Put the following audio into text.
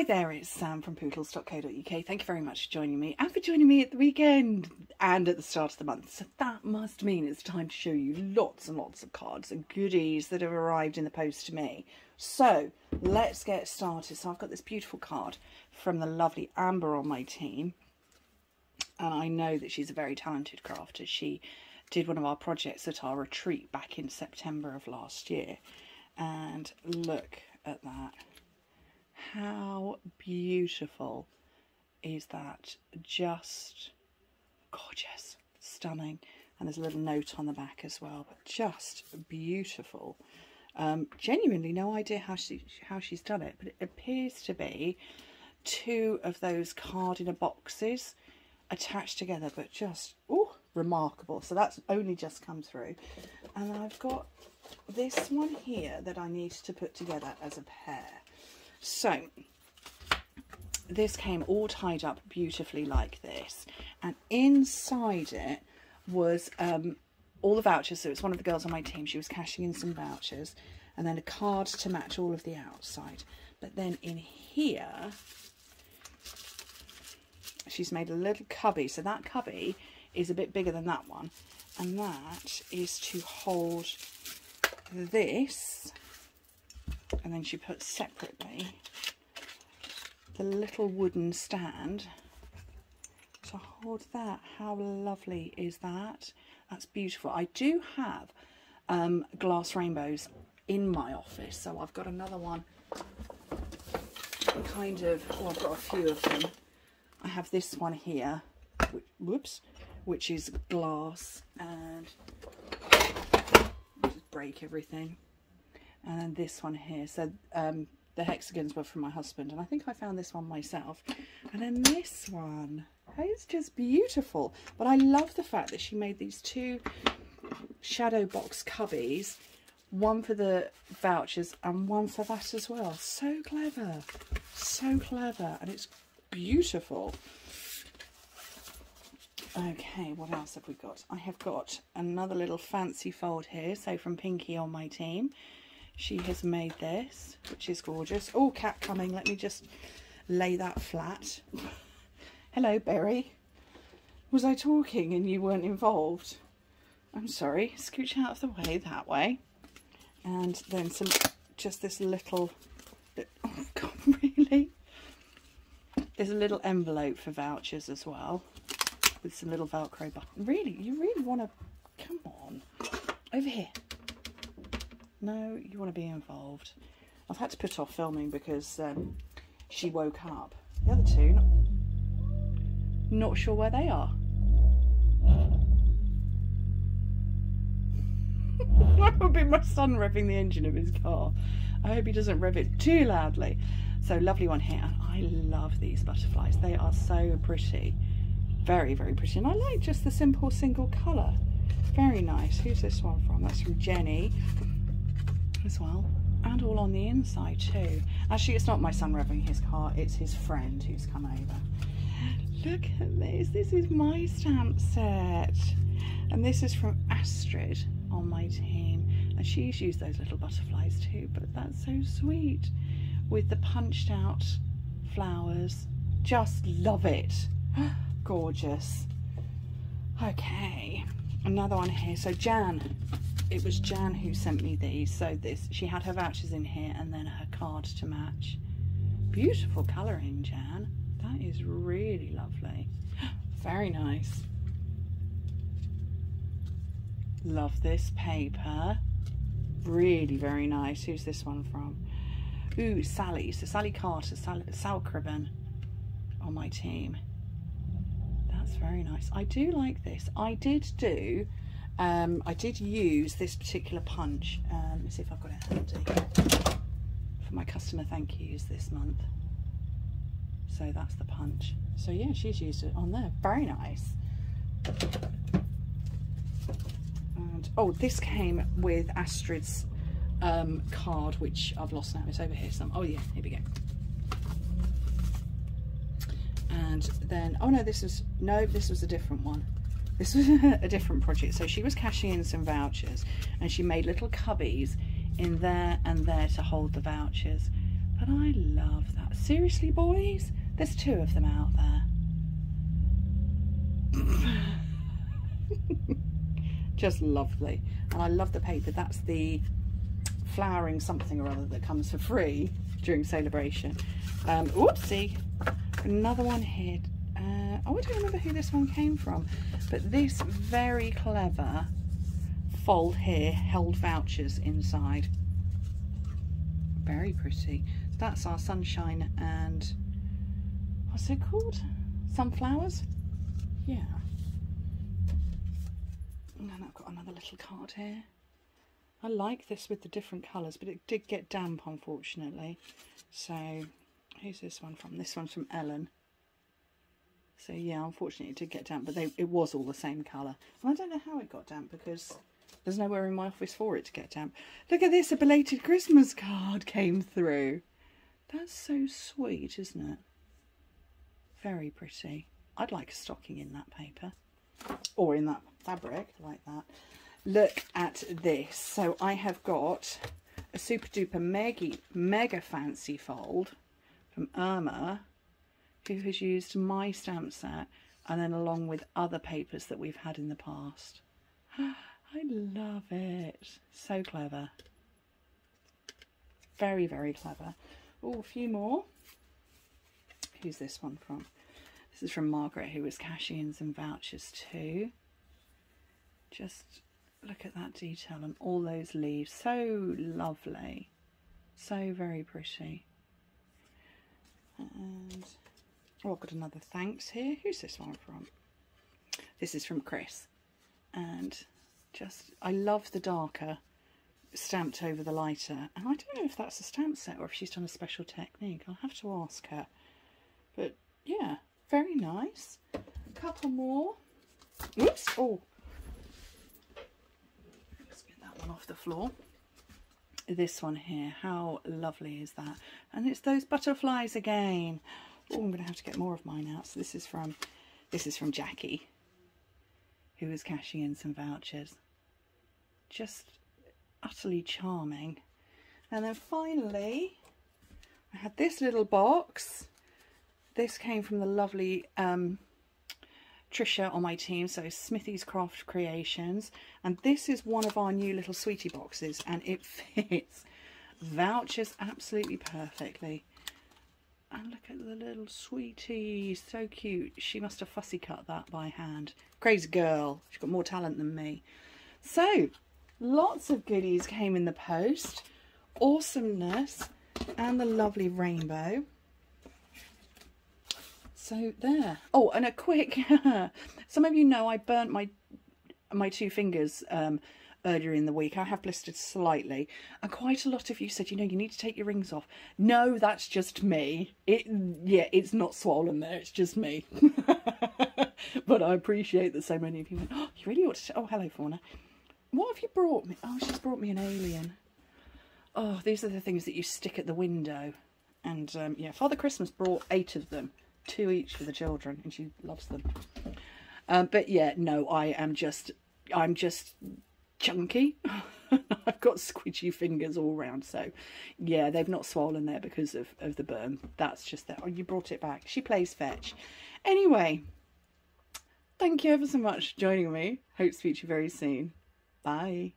Hi there, it's Sam from Pootles.co.uk. Thank you very much for joining me and for joining me at the weekend and at the start of the month. So that must mean it's time to show you lots and lots of cards and goodies that have arrived in the post to me. So let's get started. So I've got this beautiful card from the lovely Amber on my team. And I know that she's a very talented crafter. She did one of our projects at our retreat back in September of last year. And look at that. How beautiful is that? Just gorgeous, stunning. And there's a little note on the back as well, but just beautiful. Genuinely no idea how she's done it, but it appears to be two of those card in a boxes attached together, but just remarkable. So that's only just come through. And I've got this one here that I need to put together as a pair. So this came all tied up beautifully like this, and inside it was all the vouchers. So it's one of the girls on my team, she was cashing in some vouchers, and then a card to match all of the outside. But then in here she's made a little cubby, so that cubby is a bit bigger than that one, and that is to hold this. And then she put separately the little wooden stand to hold that. How lovely is that? That's beautiful. I do have glass rainbows in my office, so I've got another one kind of, I've got a few of them. I have this one here, which is glass, and I'll just break everything. And this one here, so the hexagons were from my husband, and I think I found this one myself. And then this one, it's just beautiful. But I love the fact that she made these two shadow box cubbies, one for the vouchers and one for that as well. So clever, and it's beautiful. Okay, what else have we got? I have got another little fancy fold here, so from Pinky on my team. She has made this, which is gorgeous. Oh, cat coming. Let me just lay that flat. Hello, Berry. Was I talking and you weren't involved? I'm sorry. Scooch out of the way, that way. And then some, just this little, oh God, really? There's a little envelope for vouchers as well, with some little Velcro button. Really? You really want to, come on. Over here. No, you want to be involved. I've had to put off filming because she woke up. The other two, not sure where they are. That would be my son revving the engine of his car. I hope he doesn't rev it too loudly. So lovely one here. And I love these butterflies. They are so pretty. Very, very pretty. And I like just the simple single colour. Very nice. Who's this one from? That's from Jenny as well, and all on the inside too. Actually, it's not my son revving his car, it's his friend who's come over. Look at this is my stamp set, and this is from Astrid on my team, and she's used those little butterflies too, but that's so sweet with the punched out flowers. Just love it. Gorgeous. Okay, another one here. So Jan, it was Jan who sent me these. So she had her vouchers in here and then her card to match. Beautiful colouring, Jan. That is really lovely. Very nice. Love this paper. Really very nice. Who's this one from? Ooh, Sally. So Sally Carter, Sal Cribben on my team. That's very nice. I do like this. I did use this particular punch. Let me see if I've got it handy for my customer thank yous this month. So that's the punch. So yeah, she's used it on there. Very nice. And oh, this came with Astrid's card, which I've lost now. It's over here. Oh yeah, here we go. And then, oh no, this was a different one. This was a different project. So she was cashing in some vouchers, and she made little cubbies in there and there to hold the vouchers. But I love that. Seriously, boys? There's 2 of them out there. Just lovely. And I love the paper. That's the flowering something or other that comes for free during celebration. Oopsie. Another one here. Oh, I don't remember who this one came from. But this very clever fold here held vouchers inside. Very pretty. That's our sunshine and what's it called? Sunflowers? Yeah. And then I've got another little card here. I like this with the different colours, but it did get damp, unfortunately. So, who's this one from? This one's from Ellen. So, yeah, unfortunately it did get damp, but it was all the same colour. And I don't know how it got damp, because there's nowhere in my office for it to get damp. Look at this, a belated Christmas card came through. That's so sweet, isn't it? Very pretty. I'd like a stocking in that paper. Or in that fabric, like that. Look at this. So I have got a super duper mega fancy fold from Irma, who has used my stamp set and then along with other papers that we've had in the past. I love it. So clever. Very, very clever. Oh, a few more. Who's this one from? This is from Margaret, who was cashing in some vouchers too. Just look at that detail and all those leaves. So lovely. So very pretty. And oh, I've got another thanks here. Who's this one from? This is from Chris. And just, I love the darker stamped over the lighter. And I don't know if that's a stamp set or if she's done a special technique. I'll have to ask her. But yeah, very nice. A couple more. Oops. Oh. Let's get that one off the floor. This one here, how lovely is that? And it's those butterflies again. Oh, I'm going to have to get more of mine out. So this is from Jackie, who was cashing in some vouchers. Just utterly charming. And then finally, I had this little box. This came from the lovely Trisha on my team, so Smithy's Craft Creations, and this is one of our new little sweetie boxes, and it fits vouchers absolutely perfectly. And look at the little sweetie, so cute. She must have fussy cut that by hand. Crazy girl, she's got more talent than me. So lots of goodies came in the post, awesomeness, and the lovely rainbow. So there. Oh, and a quick, some of you know I burnt my 2 fingers earlier in the week. I have blistered slightly, and quite a lot of you said, you know, you need to take your rings off. No, that's just me. Yeah, it's not swollen there, it's just me. But I appreciate that so many of you went, oh, you really ought to, oh, hello Fauna. What have you brought me? Oh, she's brought me an alien. Oh, these are the things that you stick at the window. And yeah, Father Christmas brought 8 of them. 2 each for the children, and she loves them. But yeah, no, I'm just chunky. I've got squidgy fingers all round, so yeah, they've not swollen there because of the burn. That's just that. Oh, you brought it back. She plays fetch. Anyway, thank you ever so much for joining me. Hope to speak to you very soon. Bye.